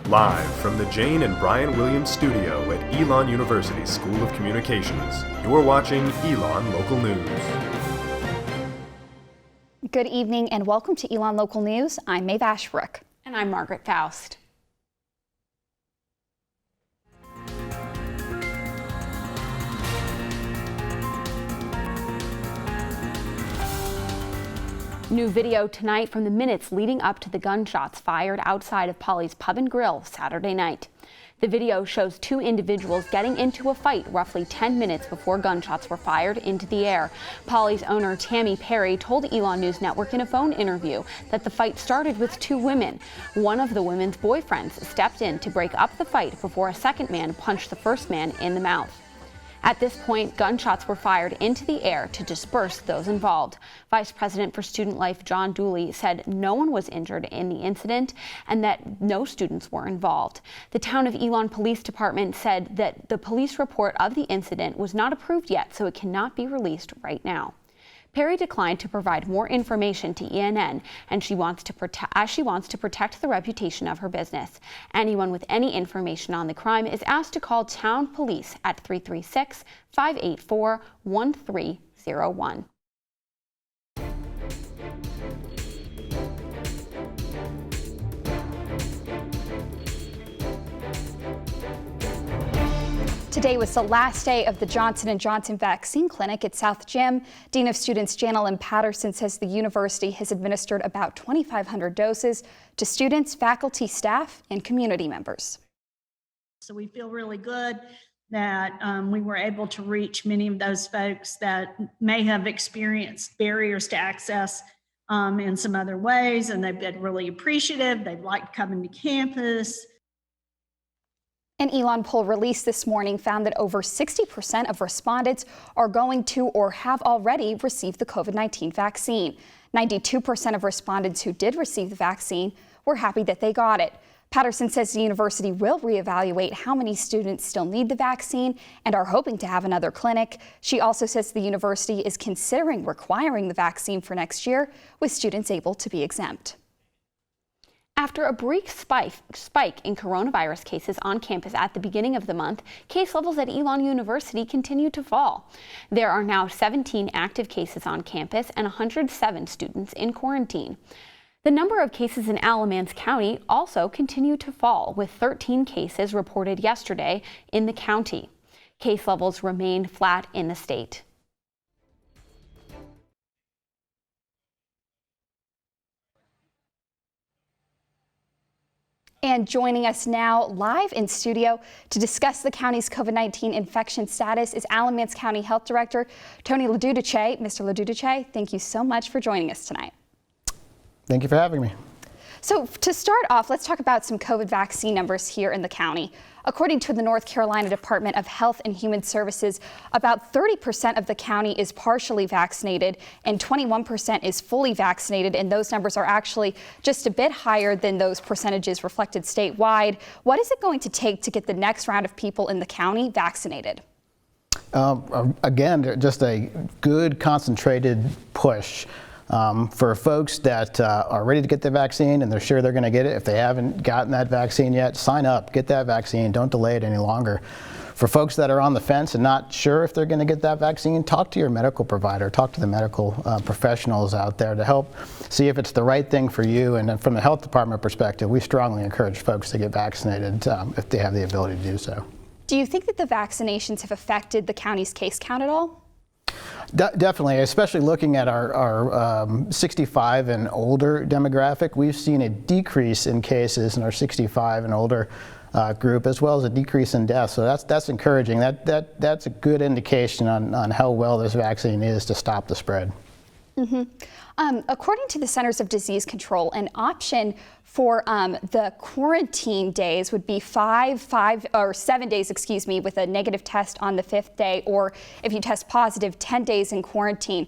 Live from the Jane and Brian Williams studio at Elon University School of Communications, you're watching Elon Local News. Good evening and welcome to Elon Local News. I'm Maeve Ashbrook. And I'm Margaret Faust. New video tonight from the minutes leading up to the gunshots fired outside of Polly's Pub and Grill Saturday night. The video shows two individuals getting into a fight roughly 10 minutes before gunshots were fired into the air. Polly's owner, Tammy Perry, told Elon News Network in a phone interview that the fight started with two women. One of the women's boyfriends stepped in to break up the fight before a second man punched the first man in the mouth. At this point, gunshots were fired into the air to disperse those involved. Vice President for Student Life John Deloughy said no one was injured in the incident and that no students were involved. The Town of Elon Police Department said that the police report of the incident was not approved yet, so it cannot be released right now. Perry declined to provide more information to ENN, and she wants to protect the reputation of her business. Anyone with any information on the crime is asked to call town police at 336-584-1301. Today was the last day of the Johnson & Johnson vaccine clinic at South Gym. Dean of Students Janelyn Patterson says the university has administered about 2,500 doses to students, faculty, staff, and community members. So we feel really good that we were able to reach many of those folks that may have experienced barriers to access in some other ways, and they've been really appreciative. They've liked coming to campus. An Elon poll released this morning found that over 60% of respondents are going to or have already received the COVID-19 vaccine. 92% of respondents who did receive the vaccine were happy that they got it. Patterson says the university will reevaluate how many students still need the vaccine and are hoping to have another clinic. She also says the university is considering requiring the vaccine for next year, with students able to be exempt. After a brief spike in coronavirus cases on campus at the beginning of the month, case levels at Elon University continue to fall. There are now 17 active cases on campus and 107 students in quarantine. The number of cases in Alamance County also continue to fall, with 13 cases reported yesterday in the county. Case levels remain flat in the state. And joining us now live in studio to discuss the county's COVID-19 infection status is Alamance County Health Director Tony LaDudice. Mr. LaDudice, thank you so much for joining us tonight. Thank you for having me. So to start off, let's talk about some COVID vaccine numbers here in the county. According to the North Carolina Department of Health and Human Services, about 30% of the county is partially vaccinated and 21% is fully vaccinated, and those numbers are actually just a bit higher than those percentages reflected statewide. What is it going to take to get the next round of people in the county vaccinated? Again, just a good concentrated push. For folks that are ready to get the vaccine and they're sure they're going to get it, if they haven't gotten that vaccine yet, sign up, get that vaccine, don't delay it any longer. For folks that are on the fence and not sure if they're going to get that vaccine, talk to your medical provider, talk to the medical professionals out there to help see if it's the right thing for you. And from the health department perspective, we strongly encourage folks to get vaccinated if they have the ability to do so. Do you think that the vaccinations have affected the county's case count at all? Definitely, especially looking at our 65 and older demographic. We've seen a decrease in cases in our 65 and older group, as well as a decrease in deaths. So that's encouraging. That's a good indication on how well this vaccine is to stop the spread. Mm-hmm. According to the Centers of Disease Control, an option for the quarantine days would be 7 days, with a negative test on the 5th day, or if you test positive, 10 days in quarantine.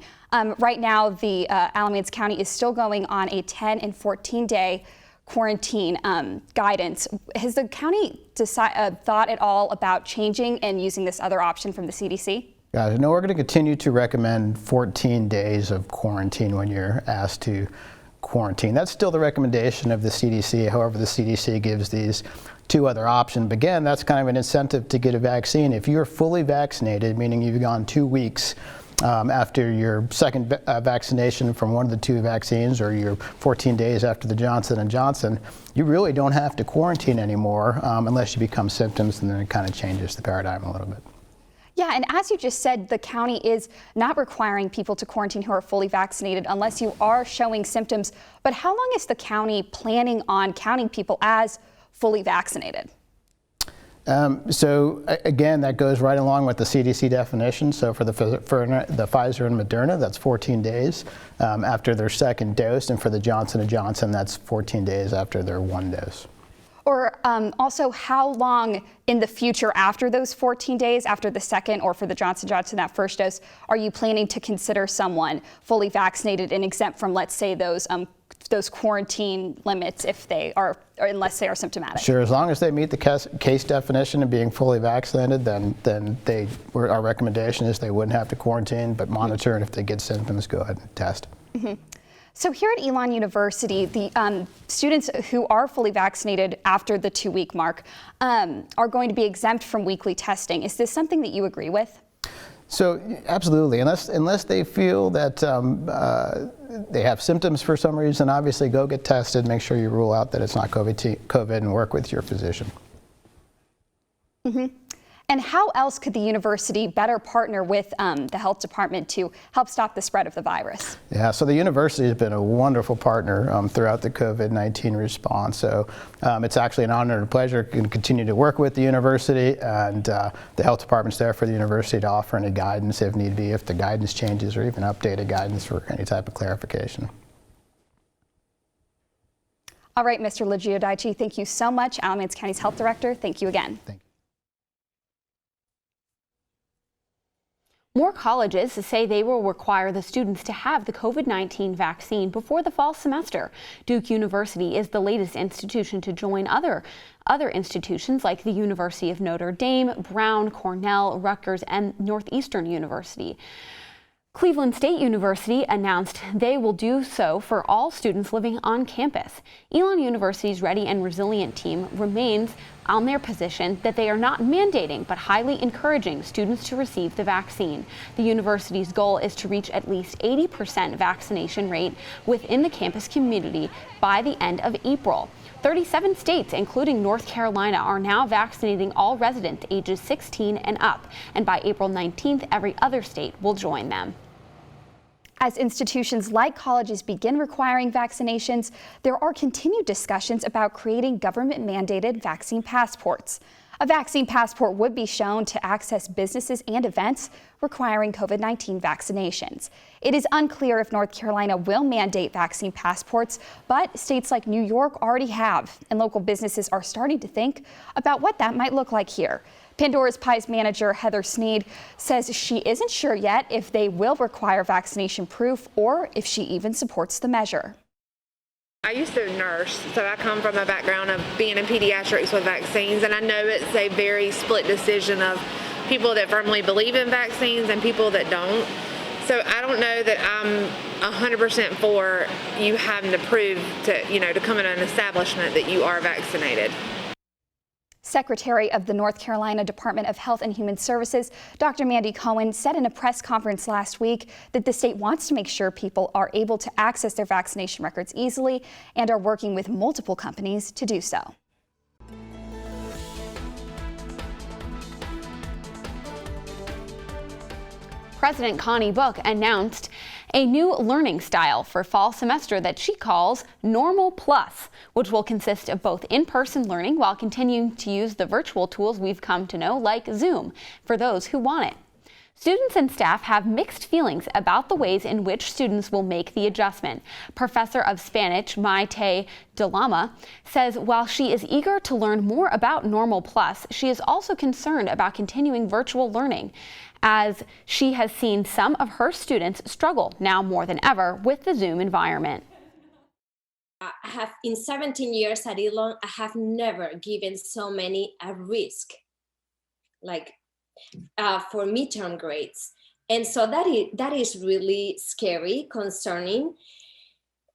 Right now, the Alamance County is still going on a 10 and 14 day quarantine guidance. Has the county thought at all about changing and using this other option from the CDC? No, we're going to continue to recommend 14 days of quarantine when you're asked to quarantine. That's still the recommendation of the CDC. However, the CDC gives these two other options. But again, that's kind of an incentive to get a vaccine. If you're fully vaccinated, meaning you've gone 2 weeks after your second vaccination from one of the two vaccines, or your 14 days after the Johnson & Johnson, you really don't have to quarantine anymore unless you become symptoms, and then it kind of changes the paradigm a little bit. Yeah, and as you just said, the county is not requiring people to quarantine who are fully vaccinated unless you are showing symptoms. But how long is the county planning on counting people as fully vaccinated? So again, that goes right along with the CDC definition. So for the Pfizer and Moderna, that's 14 days after their second dose, and for the Johnson & Johnson, that's 14 days after their one dose. Or also, how long in the future after those 14 days, after the second, or for the Johnson & Johnson, that first dose, are you planning to consider someone fully vaccinated and exempt from, let's say, those quarantine limits if they are, or unless they are symptomatic? Sure, as long as they meet the case definition of being fully vaccinated, then our recommendation is they wouldn't have to quarantine, but monitor, and if they get symptoms, go ahead and test. Mm-hmm. So here at Elon University, the students who are fully vaccinated after the 2-week mark are going to be exempt from weekly testing. Is this something that you agree with? So absolutely, unless they feel that they have symptoms for some reason, obviously go get tested, make sure you rule out that it's not COVID, and work with your physician. Mm-hmm. And how else could the university better partner with the health department to help stop the spread of the virus? Yeah, so the university has been a wonderful partner throughout the COVID-19 response. So it's actually an honor and a pleasure to continue to work with the university, and the health department's there for the university to offer any guidance if need be, if the guidance changes, or even updated guidance for any type of clarification. All right, Mr. Ligiodici, thank you so much. Alamance County's health director, thank you again. Thank you. More colleges say they will require the students to have the COVID-19 vaccine before the fall semester. Duke University is the latest institution to join other institutions like the University of Notre Dame, Brown, Cornell, Rutgers, and Northeastern University. Cleveland State University announced they will do so for all students living on campus. Elon University's Ready and Resilient team remains on their position that they are not mandating but highly encouraging students to receive the vaccine. The university's goal is to reach at least 80% vaccination rate within the campus community by the end of April. 37 states, including North Carolina, are now vaccinating all residents ages 16 and up, and by April 19th, every other state will join them. As institutions like colleges begin requiring vaccinations, there are continued discussions about creating government-mandated vaccine passports. A vaccine passport would be shown to access businesses and events requiring COVID-19 vaccinations. It is unclear if North Carolina will mandate vaccine passports, but states like New York already have, and local businesses are starting to think about what that might look like here. Pandora's Pies manager Heather Sneed says she isn't sure yet if they will require vaccination proof or if she even supports the measure. I used to nurse, so I come from a background of being in pediatrics with vaccines, and I know it's a very split decision of people that firmly believe in vaccines and people that don't. So I don't know that I'm 100% for you having to prove to come in an establishment that you are vaccinated. Secretary of the North Carolina Department of Health and Human Services, Dr. Mandy Cohen, said in a press conference last week that the state wants to make sure people are able to access their vaccination records easily and are working with multiple companies to do so. President Connie Book announced a new learning style for fall semester that she calls Normal Plus, which will consist of both in-person learning while continuing to use the virtual tools we've come to know like Zoom for those who want it. Students and staff have mixed feelings about the ways in which students will make the adjustment. Professor of Spanish, Maite Deloughy, says while she is eager to learn more about Normal Plus, she is also concerned about continuing virtual learning, as she has seen some of her students struggle now more than ever with the Zoom environment. I have, in 17 years at Elon, I have never given so many a risk, for midterm grades. And so that is really scary, concerning.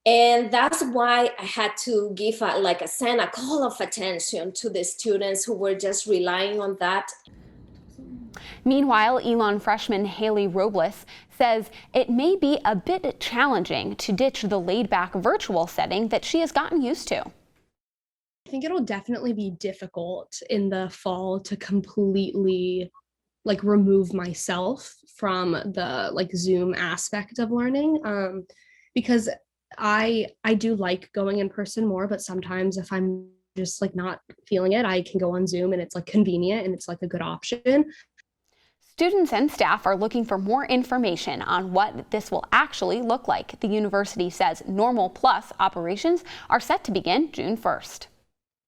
And that's why I had to give send a call of attention to the students who were just relying on that. Meanwhile, Elon freshman Haley Robles says it may be a bit challenging to ditch the laid-back virtual setting that she has gotten used to. I think it'll definitely be difficult in the fall to completely remove myself from the Zoom aspect of learning, because I do like going in person more, but sometimes if I'm just not feeling it, I can go on Zoom and it's convenient and it's a good option. Students and staff are looking for more information on what this will actually look like. The university says Normal Plus operations are set to begin June 1st.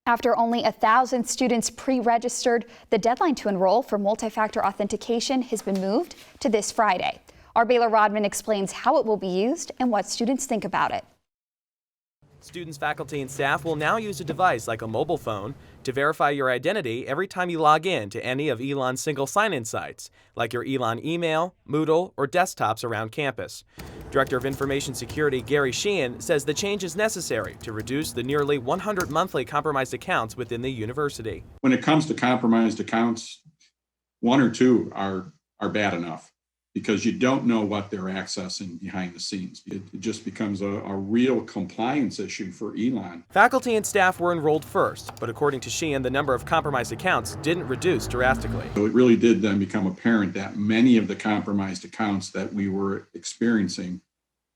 After only 1,000 students pre-registered, the deadline to enroll for multi-factor authentication has been moved to this Friday. Our Baylor Rodman explains how it will be used and what students think about it. Students, faculty, and staff will now use a device like a mobile phone to verify your identity every time you log in to any of Elon's single sign-in sites, like your Elon email, Moodle, or desktops around campus. Director of Information Security Gary Sheehan says the change is necessary to reduce the nearly 100 monthly compromised accounts within the university. When it comes to compromised accounts, 1 or 2 are bad enough, because you don't know what they're accessing behind the scenes. It just becomes a real compliance issue for Elon. Faculty and staff were enrolled first, but according to Sheehan, the number of compromised accounts didn't reduce drastically. So it really did then become apparent that many of the compromised accounts that we were experiencing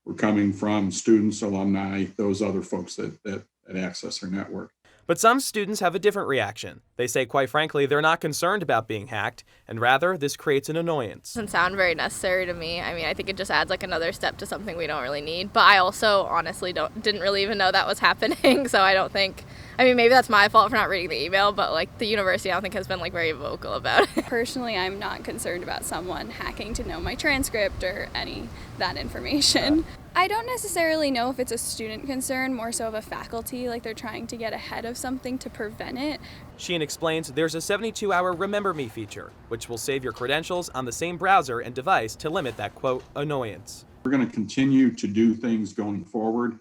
were coming from students, alumni, those other folks that access our network. But some students have a different reaction. They say, quite frankly, they're not concerned about being hacked, and rather, this creates an annoyance. Doesn't sound very necessary to me. I mean, I think it just adds another step to something we don't really need. But I also honestly didn't really even know that was happening, so I don't think, maybe that's my fault for not reading the email, but the university I don't think has been very vocal about it. Personally, I'm not concerned about someone hacking to know my transcript or any that information. I don't necessarily know if it's a student concern, more so of a faculty, they're trying to get ahead of something to prevent it. Sheehan explains there's a 72-hour Remember Me feature, which will save your credentials on the same browser and device to limit that, quote, annoyance. We're going to continue to do things going forward.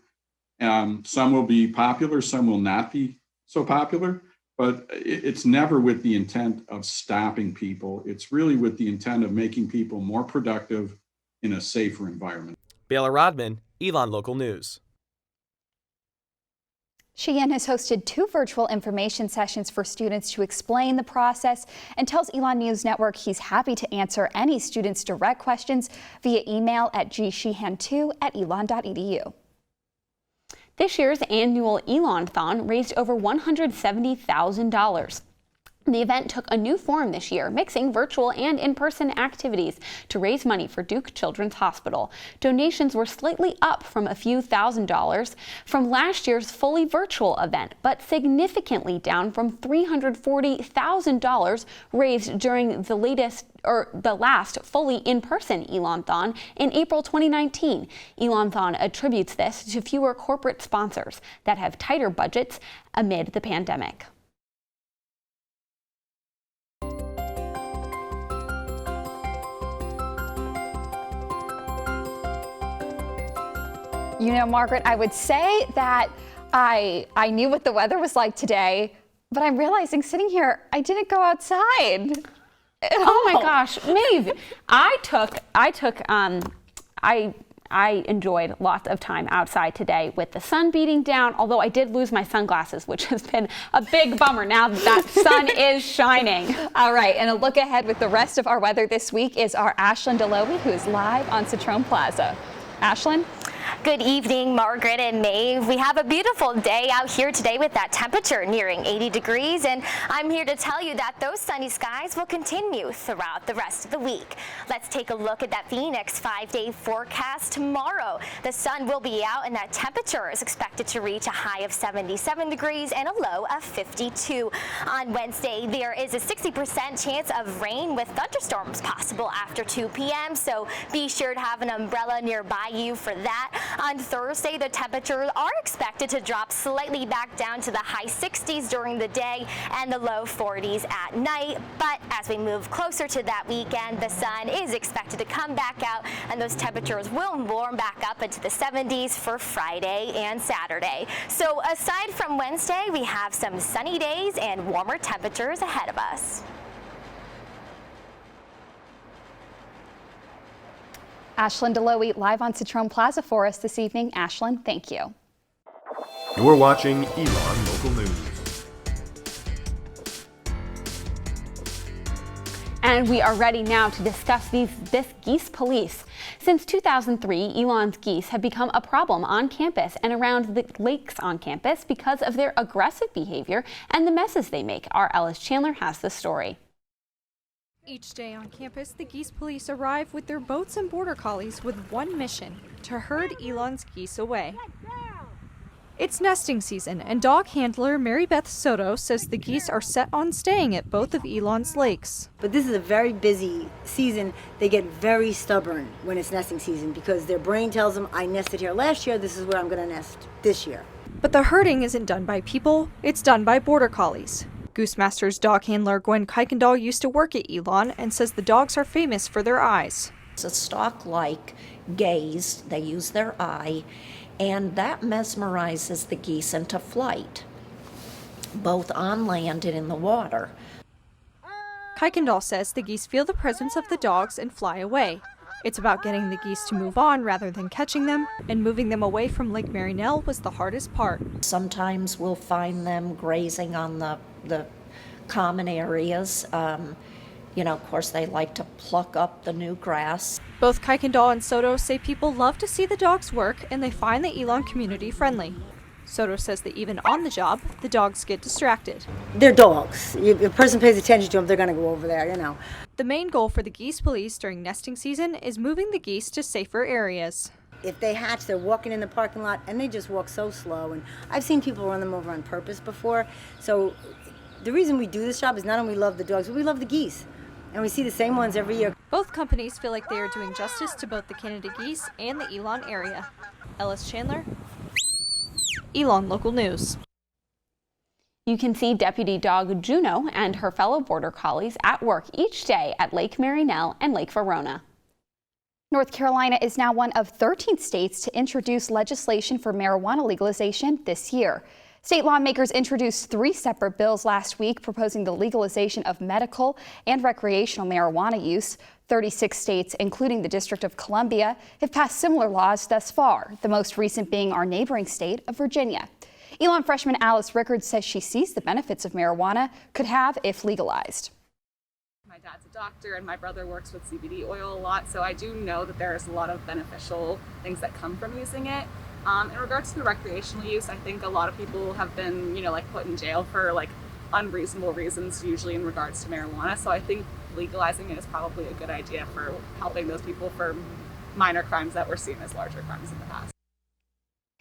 Some will be popular, some will not be so popular, but it's never with the intent of stopping people. It's really with the intent of making people more productive in a safer environment. Baylor Rodman, Elon Local News. Sheehan has hosted 2 virtual information sessions for students to explain the process and tells Elon News Network he's happy to answer any students' direct questions via email at gsheehan2@elon.edu. This year's annual Elon-thon raised over $170,000. The event took a new form this year, mixing virtual and in-person activities to raise money for Duke Children's Hospital. Donations were slightly up from a few $1,000s from last year's fully virtual event, but significantly down from $340,000 raised during the last fully in-person Elon-thon in April 2019. Elon-thon attributes this to fewer corporate sponsors that have tighter budgets amid the pandemic. Margaret, I would say that I knew what the weather was like today, but I'm realizing sitting here, I didn't go outside. Oh my gosh, Maeve, I enjoyed lots of time outside today with the sun beating down, although I did lose my sunglasses, which has been a big bummer now that sun is shining. All right, and a look ahead with the rest of our weather this week is our Ashlyn Deloughy, who is live on Citron Plaza. Ashlyn? Good evening, Margaret and Maeve. We have a beautiful day out here today with that temperature nearing 80 degrees, and I'm here to tell you that those sunny skies will continue throughout the rest of the week. Let's take a look at that Phoenix 5-day forecast tomorrow. The sun will be out and that temperature is expected to reach a high of 77 degrees and a low of 52. On Wednesday, there is a 60% chance of rain with thunderstorms possible after 2 p.m., so be sure to have an umbrella nearby you for that. On Thursday, the temperatures are expected to drop slightly back down to the high 60s during the day and the low 40s at night. But as we move closer to that weekend, the sun is expected to come back out and those temperatures will warm back up into the 70s for Friday and Saturday. So aside from Wednesday, we have some sunny days and warmer temperatures ahead of us. Ashlyn Deloughy live on Citroen Plaza for us this evening. Ashlyn, thank you. You're watching Elon Local News. And we are ready now to discuss this geese police. Since 2003, Elon's geese have become a problem on campus and around the lakes on campus because of their aggressive behavior and the messes they make. Our Ellis Chandler has the story. Each day on campus, the geese police arrive with their boats and border collies with one mission: to herd Elon's geese away. It's nesting season, and dog handler Mary Beth Soto says the geese are set on staying at both of Elon's lakes. But this is a very busy season. They get very stubborn when it's nesting season because their brain tells them, I nested here last year, this is where I'm going to nest this year. But the herding isn't done by people, it's done by border collies. Goose Master's dog handler Gwen Kuykendall used to work at Elon and says the dogs are famous for their eyes. It's a stalk-like gaze, they use their eye, and that mesmerizes the geese into flight, both on land and in the water. Kuykendall says the geese feel the presence of the dogs and fly away. It's about getting the geese to move on rather than catching them, and moving them away from Lake Marynell was the hardest part. Sometimes we'll find them grazing on the common areas. Of course, they like to pluck up the new grass. Both Kuykendall and Soto say people love to see the dogs work, and they find the Elon community friendly. Soto says that even on the job, the dogs get distracted. They're dogs. If a person pays attention to them, they're going to go over there, The main goal for the geese police during nesting season is moving the geese to safer areas. If they hatch, they're walking in the parking lot, and they just walk so slow. And I've seen people run them over on purpose before. So the reason we do this job is not only we love the dogs, but we love the geese. And we see the same ones every year. Both companies feel like they are doing justice to both the Canada geese and the Elon area. Ellis Chandler, Elon Local News. You can see Deputy Dog Juno and her fellow border collies at work each day at Lake Marynell and Lake Verona. North Carolina is now one of 13 states to introduce legislation for marijuana legalization this year. State lawmakers introduced 3 separate bills last week proposing the legalization of medical and recreational marijuana use. 36 states, including the District of Columbia, have passed similar laws thus far, the most recent being our neighboring state of Virginia. Elon freshman Alice Rickards says she sees the benefits of marijuana could have if legalized. My dad's a doctor and my brother works with CBD oil a lot, so I do know that there's a lot of beneficial things that come from using it. In regards to the recreational use, I think a lot of people have been, put in jail for unreasonable reasons, usually in regards to marijuana. So I think legalizing it is probably a good idea for helping those people for minor crimes that were seen as larger crimes in the past.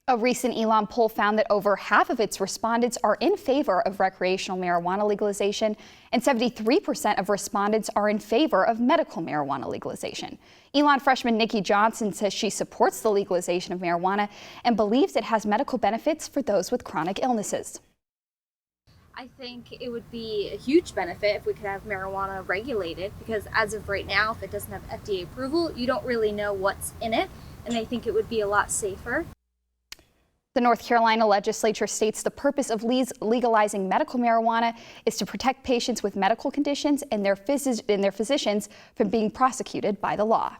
A recent Elon poll found that over half of its respondents are in favor of recreational marijuana legalization, and 73% of respondents are in favor of medical marijuana legalization. Elon freshman Nikki Johnson says she supports the legalization of marijuana and believes it has medical benefits for those with chronic illnesses. I think it would be a huge benefit if we could have marijuana regulated, because as of right now, if it doesn't have FDA approval, you don't really know what's in it, and I think it would be a lot safer. The North Carolina legislature states the purpose of legalizing medical marijuana is to protect patients with medical conditions and their physicians from being prosecuted by the law.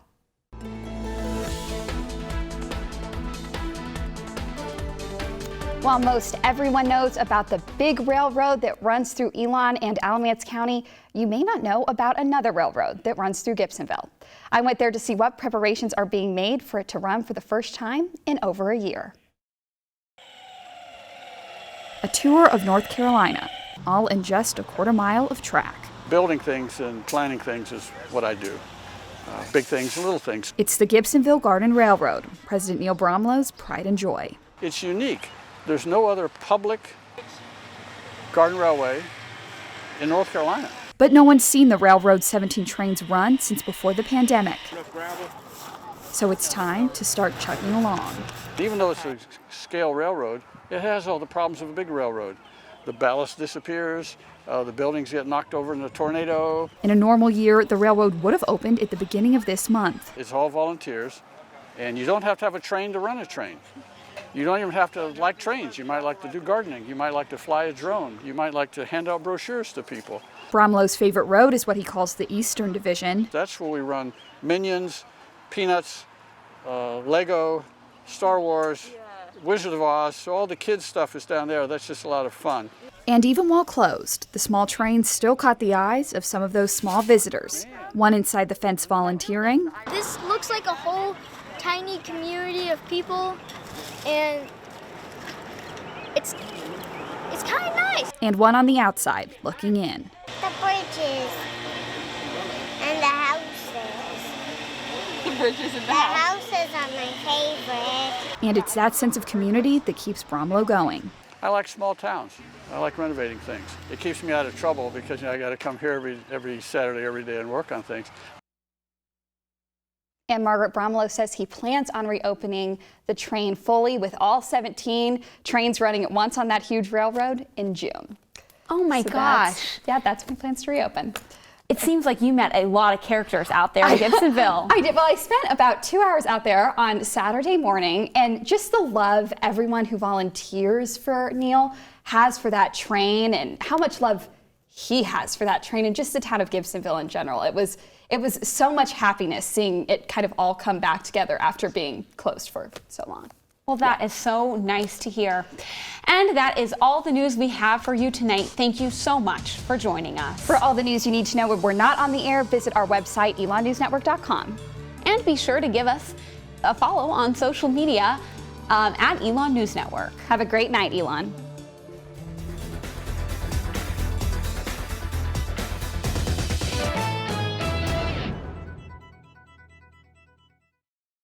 While most everyone knows about the big railroad that runs through Elon and Alamance County, you may not know about another railroad that runs through Gibsonville. I went there to see what preparations are being made for it to run for the first time in over a year. A tour of North Carolina, all in just a quarter mile of track. Building things and planning things is what I do. Big things and little things. It's the Gibsonville Garden Railroad, President Neil Bromlow's pride and joy. It's unique. There's no other public garden railway in North Carolina. But no one's seen the railroad's 17 trains run since before the pandemic. So it's time to start chugging along. Even though it's a scale railroad, it has all the problems of a big railroad. The ballast disappears, the buildings get knocked over in a tornado. In a normal year, the railroad would have opened at the beginning of this month. It's all volunteers, and you don't have to have a train to run a train. You don't even have to like trains. You might like to do gardening. You might like to fly a drone. You might like to hand out brochures to people. Bromlow's favorite road is what he calls the Eastern Division. That's where we run Minions, Peanuts, Lego, Star Wars, Wizard of Oz. So all the kids' stuff is down there. That's just a lot of fun. And even while closed, the small train still caught the eyes of some of those small visitors. One inside the fence volunteering. This looks like a whole tiny community of people, and it's kind of nice. And one on the outside, looking in. The bridges and the houses. The bridges and the houses are my favorite. And it's that sense of community that keeps Bromlow going. I like small towns. I like renovating things. It keeps me out of trouble because I got to come here every Saturday, every day and work on things. And Margaret Bromlow says he plans on reopening the train fully with all 17 trains running at once on that huge railroad in June. Oh my gosh. That's when he plans to reopen. It seems like you met a lot of characters out there in Gibsonville. I did. Well, I spent about 2 hours out there on Saturday morning, and just the love everyone who volunteers for Neil has for that train, and how much love he has for that train, and just the town of Gibsonville in general. It was so much happiness seeing it kind of all come back together after being closed for so long. Well, that is so nice to hear. And that is all the news we have for you tonight. Thank you so much for joining us. For all the news you need to know when we're not on the air, visit our website, elonnewsnetwork.com. And be sure to give us a follow on social media at Elon News Network. Have a great night, Elon.